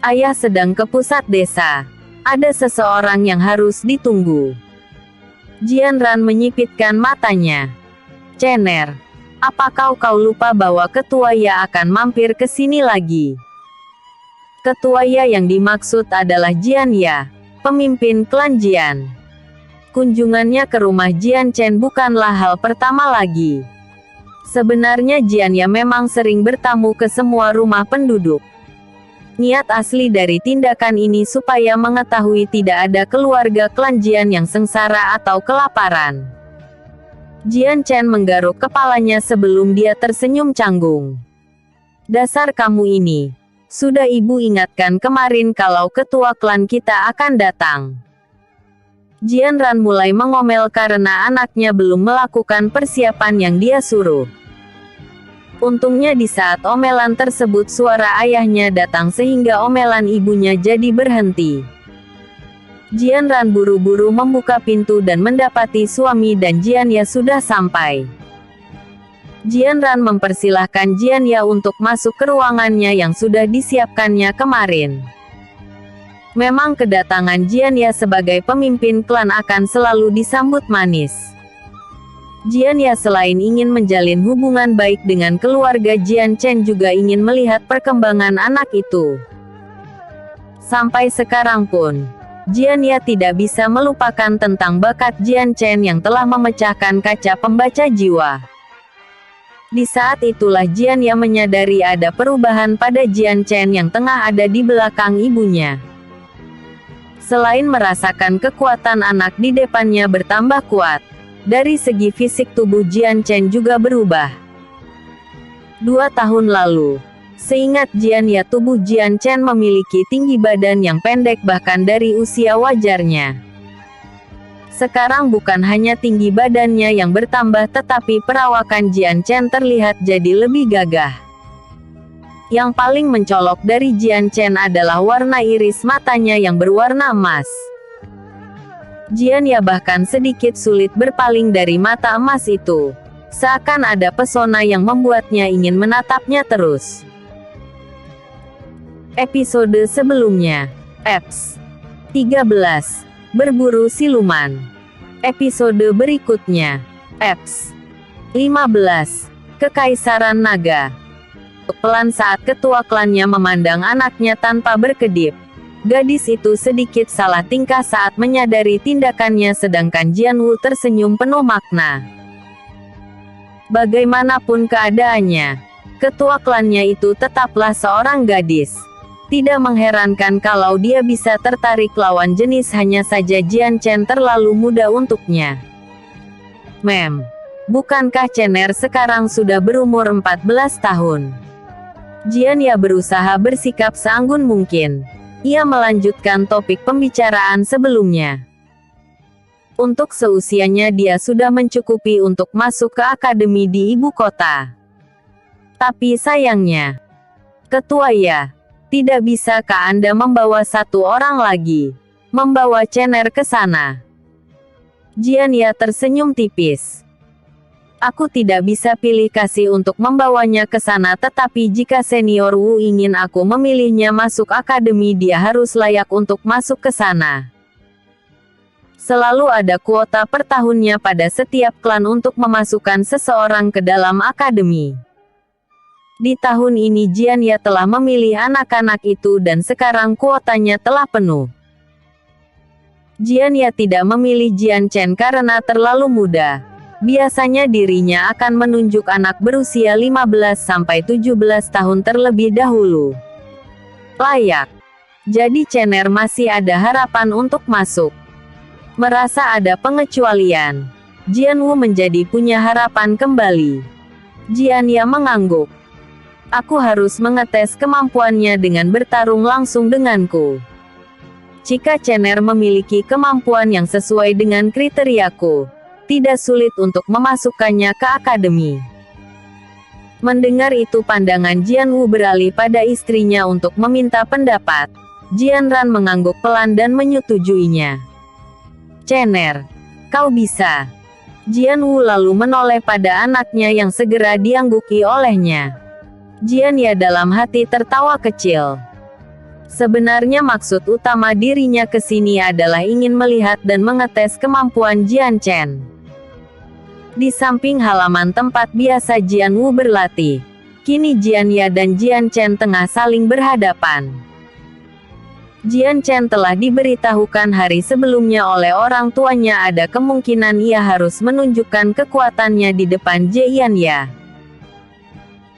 Ayah sedang ke pusat desa. Ada seseorang yang harus ditunggu. Jian Ran menyipitkan matanya. Cener, apakah kau lupa bahwa Ketua Ya akan mampir ke sini lagi? Ketua Ya yang dimaksud adalah Jian Ya, pemimpin klan Jian. Kunjungannya ke rumah Jian Chen bukanlah hal pertama lagi. Sebenarnya Jian Ya memang sering bertamu ke semua rumah penduduk. Niat asli dari tindakan ini supaya mengetahui tidak ada keluarga klan Jian yang sengsara atau kelaparan. Jian Chen menggaruk kepalanya sebelum dia tersenyum canggung. Dasar kamu ini. Sudah ibu ingatkan kemarin kalau ketua klan kita akan datang. Jian Ran mulai mengomel karena anaknya belum melakukan persiapan yang dia suruh. Untungnya di saat omelan tersebut suara ayahnya datang sehingga omelan ibunya jadi berhenti. Jianran buru-buru membuka pintu dan mendapati suami dan Jianya sudah sampai. Jianran mempersilahkan Jianya untuk masuk ke ruangannya yang sudah disiapkannya kemarin. Memang kedatangan Jianya sebagai pemimpin klan akan selalu disambut manis. Jianya selain ingin menjalin hubungan baik dengan keluarga Jian Chen juga ingin melihat perkembangan anak itu. Sampai sekarang pun, Jianya tidak bisa melupakan tentang bakat Jian Chen yang telah memecahkan kaca pembaca jiwa. Di saat itulah Jianya menyadari ada perubahan pada Jian Chen yang tengah ada di belakang ibunya. Selain merasakan kekuatan anak di depannya bertambah kuat, dari segi fisik tubuh Jian Chen juga berubah. 2 tahun lalu, seingat Jianya tubuh Jian Chen memiliki tinggi badan yang pendek bahkan dari usia wajarnya. Sekarang bukan hanya tinggi badannya yang bertambah tetapi perawakan Jian Chen terlihat jadi lebih gagah. Yang paling mencolok dari Jian Chen adalah warna iris matanya yang berwarna emas. Jianya bahkan sedikit sulit berpaling dari mata emas itu. Seakan ada pesona yang membuatnya ingin menatapnya terus. Episode sebelumnya, Eps 13. Berburu siluman. Episode berikutnya, Eps 15. Kekaisaran Naga. Pelan saat ketua klannya memandang anaknya tanpa berkedip. Gadis itu sedikit salah tingkah saat menyadari tindakannya sedangkan Jianwu tersenyum penuh makna. Bagaimanapun keadaannya, ketua klannya itu tetaplah seorang gadis. Tidak mengherankan kalau dia bisa tertarik lawan jenis, hanya saja Jian Chen terlalu muda untuknya. Bukankah Chener sekarang sudah berumur 14 tahun? Jianya berusaha bersikap seanggun mungkin. Ia melanjutkan topik pembicaraan sebelumnya. Untuk seusianya dia sudah mencukupi untuk masuk ke akademi di ibu kota. Tapi sayangnya, ketua ya, tidak bisakah Anda membawa satu orang lagi? Membawa Chener ke sana? Jianya tersenyum tipis. Aku tidak bisa pilih kasih untuk membawanya ke sana, tetapi jika senior Wu ingin aku memilihnya masuk akademi, dia harus layak untuk masuk ke sana. Selalu ada kuota per tahunnya pada setiap klan untuk memasukkan seseorang ke dalam akademi. Di tahun ini Jianya telah memilih anak-anak itu dan sekarang kuotanya telah penuh. Jianya tidak memilih Jian Chen karena terlalu muda. Biasanya dirinya akan menunjuk anak berusia 15-17 tahun terlebih dahulu. Layak. Jadi Chener masih ada harapan untuk masuk. Merasa ada pengecualian, Jianwu menjadi punya harapan kembali. Jianya mengangguk. Aku harus mengetes kemampuannya dengan bertarung langsung denganku. Jika Chener memiliki kemampuan yang sesuai dengan kriteriaku, tidak sulit untuk memasukkannya ke akademi. Mendengar itu pandangan Jianwu beralih pada istrinya untuk meminta pendapat. Jianran mengangguk pelan dan menyetujuinya. Chener, kau bisa. Jianwu lalu menoleh pada anaknya yang segera diangguki olehnya. Jianya dalam hati tertawa kecil. Sebenarnya maksud utama dirinya ke sini adalah ingin melihat dan mengetes kemampuan Jian Chen. Di samping halaman tempat biasa Jianwu berlatih, kini Jianya dan Jian Chen tengah saling berhadapan. Jian Chen telah diberitahukan hari sebelumnya oleh orang tuanya ada kemungkinan ia harus menunjukkan kekuatannya di depan Jianya.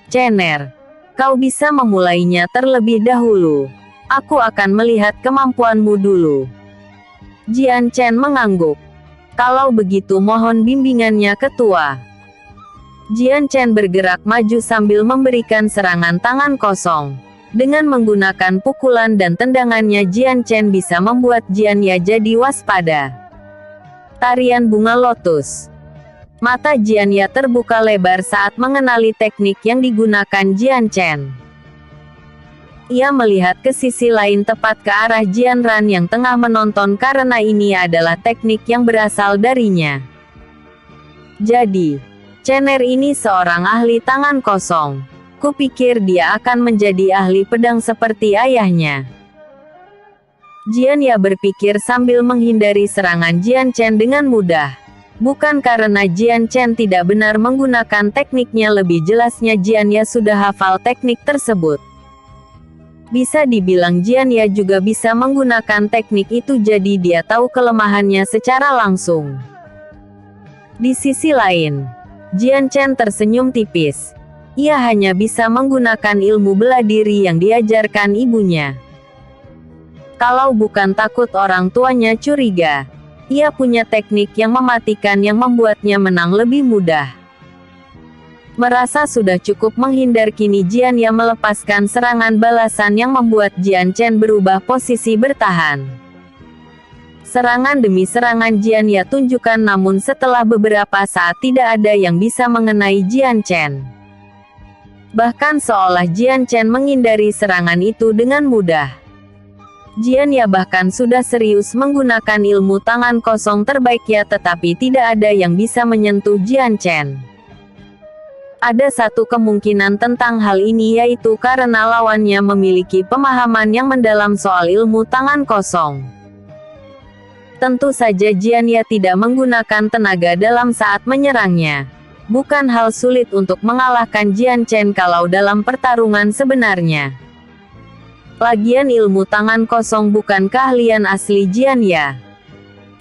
Chener, kau bisa memulainya terlebih dahulu. Aku akan melihat kemampuanmu dulu. Jian Chen mengangguk. Kalau begitu mohon bimbingannya ketua. Jian Chen bergerak maju sambil memberikan serangan tangan kosong. Dengan menggunakan pukulan dan tendangannya Jian Chen bisa membuat Jianya jadi waspada. Tarian bunga lotus. Mata Jianya terbuka lebar saat mengenali teknik yang digunakan Jian Chen. Ia melihat ke sisi lain tepat ke arah Jian Ran yang tengah menonton karena ini adalah teknik yang berasal darinya. Jadi, Chener ini seorang ahli tangan kosong. Kupikir dia akan menjadi ahli pedang seperti ayahnya. Jianya berpikir sambil menghindari serangan Jian Chen dengan mudah. Bukan karena Jian Chen tidak benar menggunakan tekniknya, lebih jelasnya Jianya sudah hafal teknik tersebut. Bisa dibilang Jianya juga bisa menggunakan teknik itu, jadi dia tahu kelemahannya secara langsung. Di sisi lain, Jian Chen tersenyum tipis. Ia hanya bisa menggunakan ilmu bela diri yang diajarkan ibunya. Kalau bukan takut orang tuanya curiga, ia punya teknik yang mematikan yang membuatnya menang lebih mudah. Merasa sudah cukup menghindar, kini Jianya melepaskan serangan balasan yang membuat Jian Chen berubah posisi bertahan. Serangan demi serangan Jianya tunjukkan, namun setelah beberapa saat tidak ada yang bisa mengenai Jian Chen. Bahkan seolah Jian Chen menghindari serangan itu dengan mudah. Jianya bahkan sudah serius menggunakan ilmu tangan kosong terbaiknya, tetapi tidak ada yang bisa menyentuh Jian Chen. Ada satu kemungkinan tentang hal ini, yaitu karena lawannya memiliki pemahaman yang mendalam soal ilmu tangan kosong. Tentu saja Jianya tidak menggunakan tenaga dalam saat menyerangnya. Bukan hal sulit untuk mengalahkan Jian Chen kalau dalam pertarungan sebenarnya. Lagian ilmu tangan kosong bukan keahlian asli Jianya.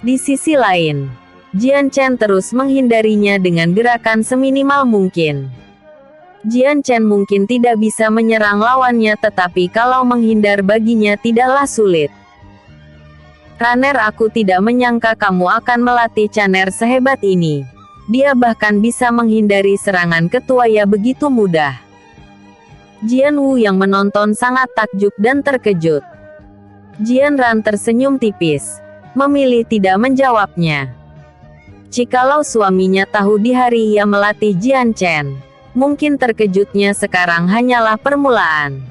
Di sisi lain, Jian Chen terus menghindarinya dengan gerakan seminimal mungkin. Jian Chen mungkin tidak bisa menyerang lawannya, tetapi kalau menghindar baginya tidaklah sulit. Raner, aku tidak menyangka kamu akan melatih Chener sehebat ini. Dia bahkan bisa menghindari serangan ketua ya begitu mudah. Jian Wu yang menonton sangat takjub dan terkejut. Jian Ran tersenyum tipis, memilih tidak menjawabnya. Jikalau suaminya tahu di hari ia melatih Jian Chen, mungkin terkejutnya sekarang hanyalah permulaan.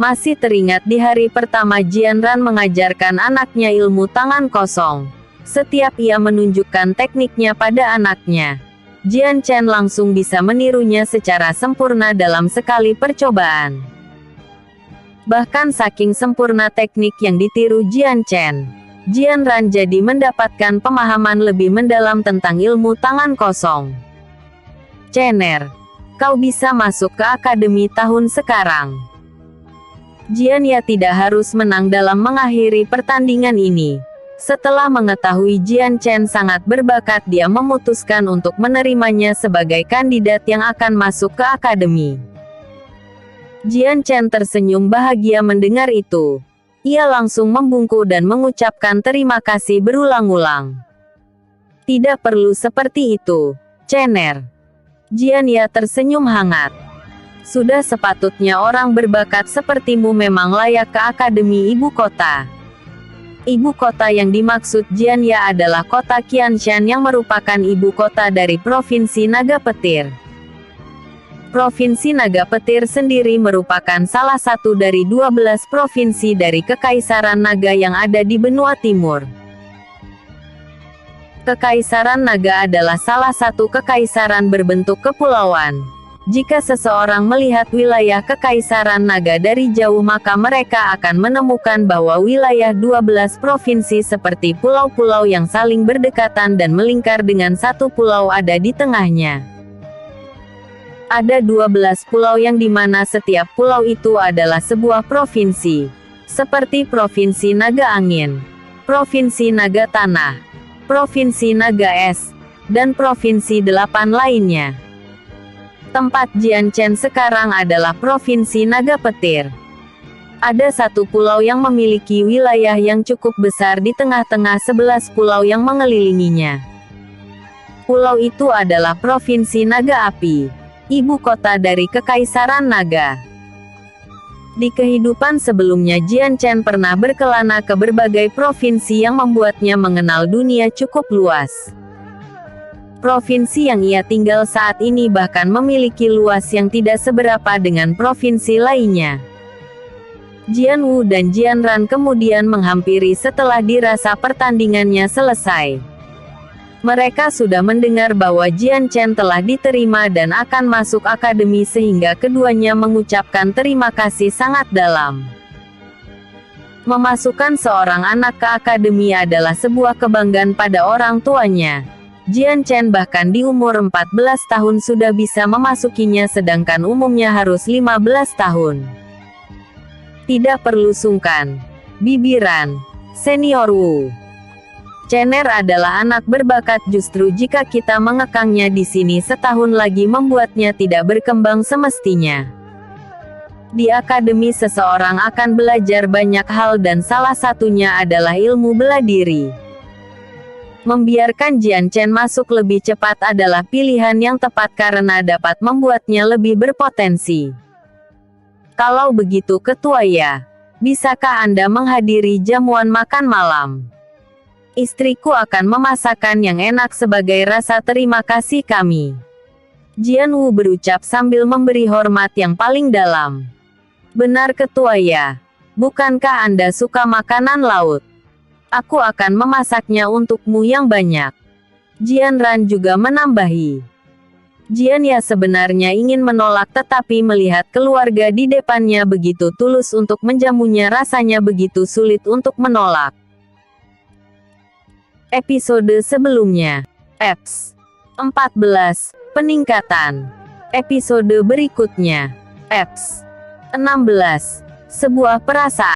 Masih teringat di hari pertama Jian Ran mengajarkan anaknya ilmu tangan kosong. Setiap ia menunjukkan tekniknya pada anaknya, Jian Chen langsung bisa menirunya secara sempurna dalam sekali percobaan. Bahkan saking sempurna teknik yang ditiru Jian Chen, Jian Ran jadi mendapatkan pemahaman lebih mendalam tentang ilmu tangan kosong. Chener, kau bisa masuk ke akademi tahun sekarang. Jianya tidak harus menang dalam mengakhiri pertandingan ini. Setelah mengetahui Jian Chen sangat berbakat, dia memutuskan untuk menerimanya sebagai kandidat yang akan masuk ke akademi. Jian Chen tersenyum bahagia mendengar itu. Ia langsung membungkuk dan mengucapkan terima kasih berulang-ulang. Tidak perlu seperti itu, Chener. Jianya tersenyum hangat. Sudah sepatutnya orang berbakat sepertimu memang layak ke akademi ibu kota. Ibu kota yang dimaksud Jianya adalah kota Qianshan yang merupakan ibu kota dari Provinsi Naga Petir. Provinsi Naga Petir sendiri merupakan salah satu dari 12 provinsi dari Kekaisaran Naga yang ada di benua timur. Kekaisaran Naga adalah salah satu kekaisaran berbentuk kepulauan. Jika seseorang melihat wilayah Kekaisaran Naga dari jauh, maka mereka akan menemukan bahwa wilayah 12 provinsi seperti pulau-pulau yang saling berdekatan dan melingkar dengan satu pulau ada di tengahnya. Ada 12 pulau yang dimana setiap pulau itu adalah sebuah provinsi. Seperti Provinsi Naga Angin, Provinsi Naga Tanah, Provinsi Naga Es, dan Provinsi 8 lainnya. Tempat Jian Chen sekarang adalah Provinsi Naga Petir. Ada satu pulau yang memiliki wilayah yang cukup besar di tengah-tengah 11 pulau yang mengelilinginya. Pulau itu adalah Provinsi Naga Api, ibu kota dari Kekaisaran Naga. Di kehidupan sebelumnya Jian Chen pernah berkelana ke berbagai provinsi yang membuatnya mengenal dunia cukup luas. Provinsi yang ia tinggal saat ini bahkan memiliki luas yang tidak seberapa dengan provinsi lainnya. Jian Wu dan Jian Ran kemudian menghampiri setelah dirasa pertandingannya selesai. Mereka sudah mendengar bahwa Jian Chen telah diterima dan akan masuk akademi sehingga keduanya mengucapkan terima kasih sangat dalam. Memasukkan seorang anak ke akademi adalah sebuah kebanggaan pada orang tuanya. Jian Chen bahkan di umur 14 tahun sudah bisa memasukinya sedangkan umumnya harus 15 tahun. Tidak perlu sungkan. Bibiran. Senior Wu. Chener adalah anak berbakat justru jika kita mengekangnya di sini setahun lagi membuatnya tidak berkembang semestinya. Di akademi seseorang akan belajar banyak hal dan salah satunya adalah ilmu bela diri. Membiarkan Jian Chen masuk lebih cepat adalah pilihan yang tepat karena dapat membuatnya lebih berpotensi. Kalau begitu Ketua Ya, bisakah Anda menghadiri jamuan makan malam? Istriku akan memasakkan yang enak sebagai rasa terima kasih kami. Jian Wu berucap sambil memberi hormat yang paling dalam. Benar Ketua Ya, bukankah Anda suka makanan laut? Aku akan memasaknya untukmu yang banyak. Jian Ran juga menambahi. Jian Ya sebenarnya ingin menolak tetapi melihat keluarga di depannya begitu tulus untuk menjamunya rasanya begitu sulit untuk menolak. Episode sebelumnya. Eps. 14. Peningkatan. Episode berikutnya. Eps. 16. Sebuah perasaan.